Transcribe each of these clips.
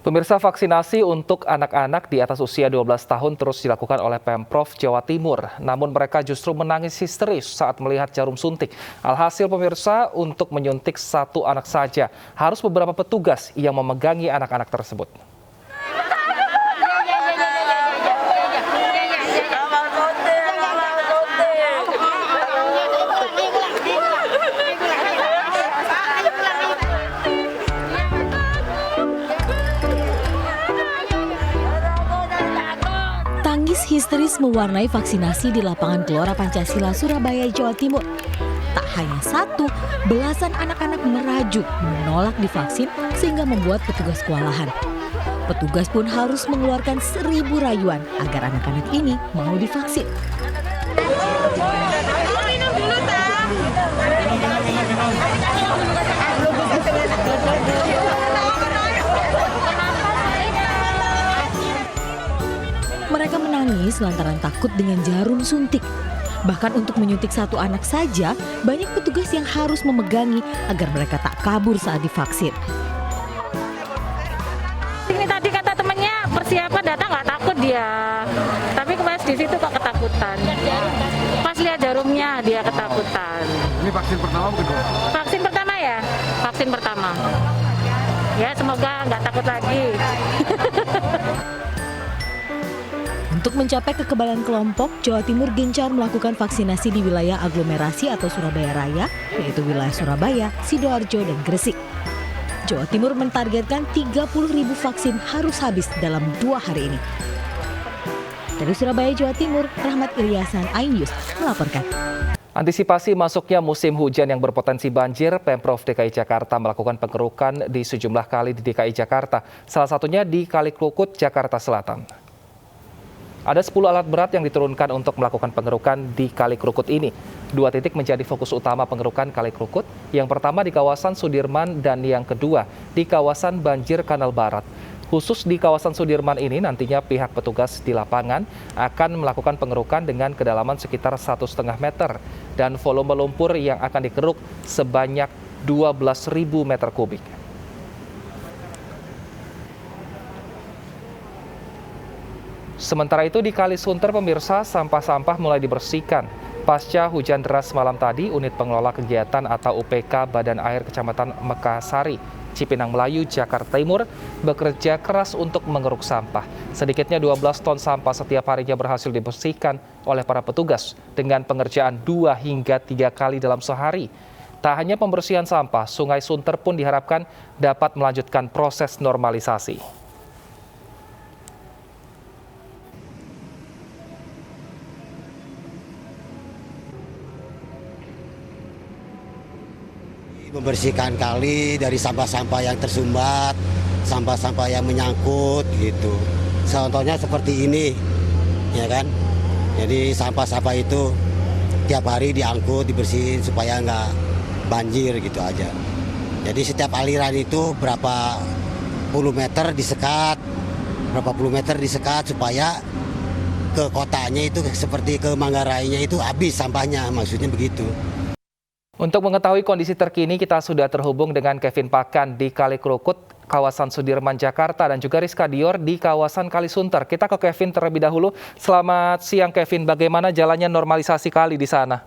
Pemirsa, vaksinasi untuk anak-anak di atas usia 12 tahun terus dilakukan oleh Pemprov Jawa Timur. Namun mereka justru menangis histeris saat melihat jarum suntik. Alhasil pemirsa, untuk menyuntik satu anak saja harus beberapa petugas yang memegangi anak-anak tersebut. Tangis histeris mewarnai vaksinasi di lapangan Gelora Pancasila, Surabaya, Jawa Timur. Tak hanya satu, belasan anak-anak merajuk menolak divaksin sehingga membuat petugas kewalahan. Petugas pun harus mengeluarkan 1000 rayuan agar anak-anak ini mau divaksin. Mereka menangis lantaran takut dengan jarum suntik. Bahkan untuk menyuntik satu anak saja, banyak petugas yang harus memegangi agar mereka tak kabur saat divaksin. Ini tadi kata temannya persiapan datang nggak takut dia, tapi pas di situ kok ketakutan. Pas lihat jarumnya dia ketakutan. Ini vaksin pertama atau kedua? Vaksin pertama ya, vaksin pertama. Ya semoga nggak takut lagi. Untuk mencapai kekebalan kelompok, Jawa Timur gencar melakukan vaksinasi di wilayah aglomerasi atau Surabaya Raya, yaitu wilayah Surabaya, Sidoarjo, dan Gresik. Jawa Timur mentargetkan 30.000 vaksin harus habis dalam 2 hari ini. Dari Surabaya, Jawa Timur, Rahmat Ilyasan, iNews melaporkan. Antisipasi masuknya musim hujan yang berpotensi banjir, Pemprov DKI Jakarta melakukan pengerukan di sejumlah kali di DKI Jakarta, salah satunya di Kali Krukut, Jakarta Selatan. Ada 10 alat berat yang diturunkan untuk melakukan pengerukan di Kali Krukut ini. 2 titik menjadi fokus utama pengerukan Kali Krukut. Yang pertama di kawasan Sudirman dan yang kedua di kawasan Banjir Kanal Barat. Khusus di kawasan Sudirman ini nantinya pihak petugas di lapangan akan melakukan pengerukan dengan kedalaman sekitar 1,5 meter dan volume lumpur yang akan dikeruk sebanyak 12.000 meter kubik. Sementara itu di Kali Sunter, pemirsa, sampah-sampah mulai dibersihkan. Pasca hujan deras malam tadi, unit pengelola kegiatan atau UPK Badan Air Kecamatan Mekasari, Cipinang Melayu, Jakarta Timur, bekerja keras untuk mengeruk sampah. Sedikitnya 12 ton sampah setiap harinya berhasil dibersihkan oleh para petugas dengan pengerjaan 2 hingga 3 kali dalam sehari. Tak hanya pembersihan sampah, Sungai Sunter pun diharapkan dapat melanjutkan proses normalisasi. Membersihkan kali dari sampah-sampah yang tersumbat, sampah-sampah yang menyangkut gitu. Contohnya seperti ini, ya kan? Jadi sampah-sampah itu tiap hari diangkut, dibersihin supaya nggak banjir gitu aja. Jadi setiap aliran itu berapa puluh meter disekat supaya ke kotanya itu seperti ke Manggarainya itu habis sampahnya, maksudnya begitu. Untuk mengetahui kondisi terkini, kita sudah terhubung dengan Kevin Pakan di Kali Krukut, kawasan Sudirman, Jakarta, dan juga Rizka Dior di kawasan Kali Sunter. Kita ke Kevin terlebih dahulu. Selamat siang, Kevin. Bagaimana jalannya normalisasi kali di sana?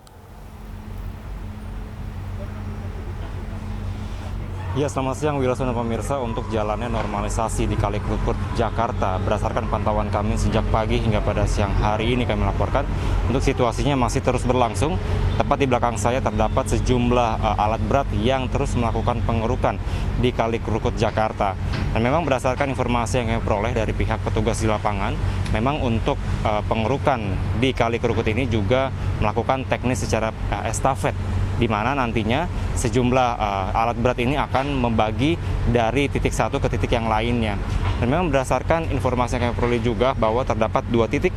Ya, selamat siang Wilasuna pemirsa. Untuk jalannya normalisasi di Kali Krukut, Jakarta, berdasarkan pantauan kami sejak pagi hingga pada siang hari ini kami laporkan, untuk situasinya masih terus berlangsung. Tepat di belakang saya terdapat sejumlah alat berat yang terus melakukan pengerukan di Kali Krukut, Jakarta. Dan memang berdasarkan informasi yang kami peroleh dari pihak petugas di lapangan, memang untuk pengerukan di Kali Krukut ini juga melakukan teknis secara estafet, di mana nantinya sejumlah alat berat ini akan membagi dari titik satu ke titik yang lainnya. Dan memang berdasarkan informasi yang kami peroleh juga bahwa terdapat 2 titik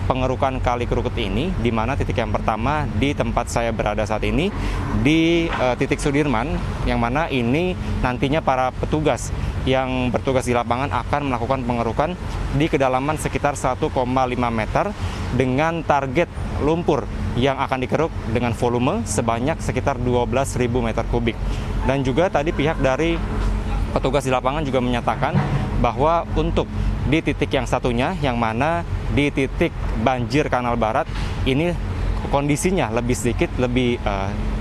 pengerukan Kali Krukut ini, di mana titik yang pertama di tempat saya berada saat ini, di titik Sudirman, yang mana ini nantinya para petugas yang bertugas di lapangan akan melakukan pengerukan di kedalaman sekitar 1,5 meter dengan target lumpur yang akan dikeruk dengan volume sebanyak sekitar 12.000 meter kubik. Dan juga tadi pihak dari petugas di lapangan juga menyatakan bahwa untuk di titik yang satunya, yang mana di titik banjir Kanal Barat, ini kondisinya lebih sedikit, lebih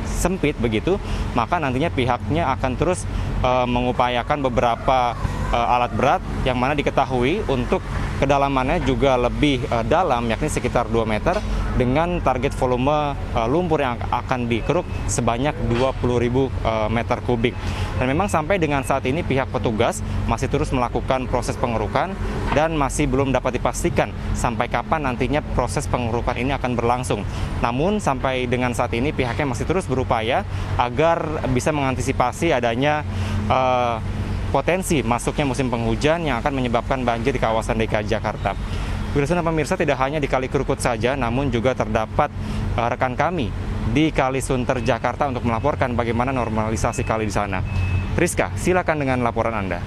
sempit begitu, maka nantinya pihaknya akan terus mengupayakan beberapa alat berat yang mana diketahui untuk kedalamannya juga lebih dalam, yakni sekitar 2 meter dengan target volume lumpur yang akan dikeruk sebanyak 20.000 meter kubik. Dan memang sampai dengan saat ini pihak petugas masih terus melakukan proses pengerukan dan masih belum dapat dipastikan sampai kapan nantinya proses pengerukan ini akan berlangsung. Namun sampai dengan saat ini pihaknya masih terus berupaya agar bisa mengantisipasi adanya potensi masuknya musim penghujan yang akan menyebabkan banjir di kawasan DKI Jakarta. Wirasuna pemirsa, tidak hanya di Kali Krukut saja, namun juga terdapat rekan kami di Kali Sunter Jakarta untuk melaporkan bagaimana normalisasi kali di sana. Rizka, silakan dengan laporan Anda.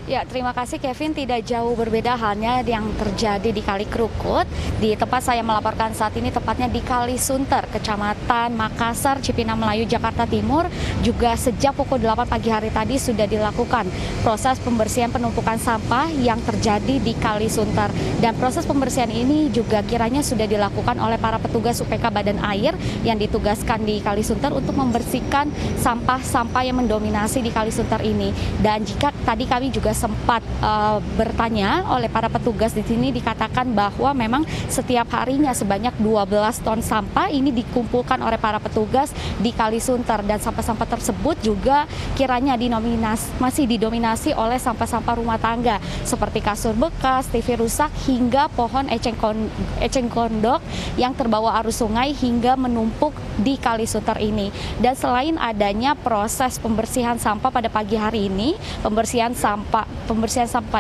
Ya, terima kasih Kevin. Tidak jauh berbeda halnya yang terjadi di Kali Krukut. Di tempat saya melaporkan saat ini, tepatnya di Kali Sunter, Kecamatan Makassar, Cipinang Melayu, Jakarta Timur. Juga sejak pukul 8 pagi hari tadi sudah dilakukan proses pembersihan penumpukan sampah yang terjadi di Kali Sunter. Dan proses pembersihan ini juga kiranya sudah dilakukan oleh para petugas UPK Badan Air yang ditugaskan di Kali Sunter untuk membersihkan sampah-sampah yang mendominasi di Kali Sunter ini. Dan jika tadi kami juga sempat bertanya oleh para petugas di sini, dikatakan bahwa memang setiap harinya sebanyak 12 ton sampah ini dikumpulkan oleh para petugas di Kali Sunter, dan sampah-sampah tersebut juga kiranya masih didominasi oleh sampah-sampah rumah tangga seperti kasur bekas, TV rusak, hingga pohon eceng gondok yang terbawa arus sungai hingga menumpuk di Kali Sunter ini. Dan selain adanya proses pembersihan sampah pada pagi hari ini, pembersihan sampah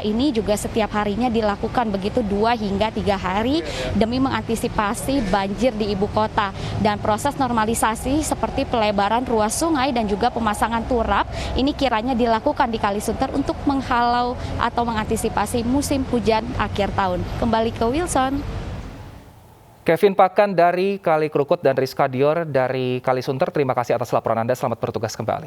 ini juga setiap harinya dilakukan begitu 2 hingga 3 hari demi mengantisipasi banjir di ibu kota. Dan proses normalisasi seperti pelebaran ruas sungai dan juga pemasangan turap ini kiranya dilakukan di Kali Sunter untuk menghalau atau mengantisipasi musim hujan akhir tahun. Kembali ke Wilson. Kevin Pakan dari Kali Krukut dan Rizka Dior dari Kali Sunter, terima kasih atas laporan Anda. Selamat bertugas kembali.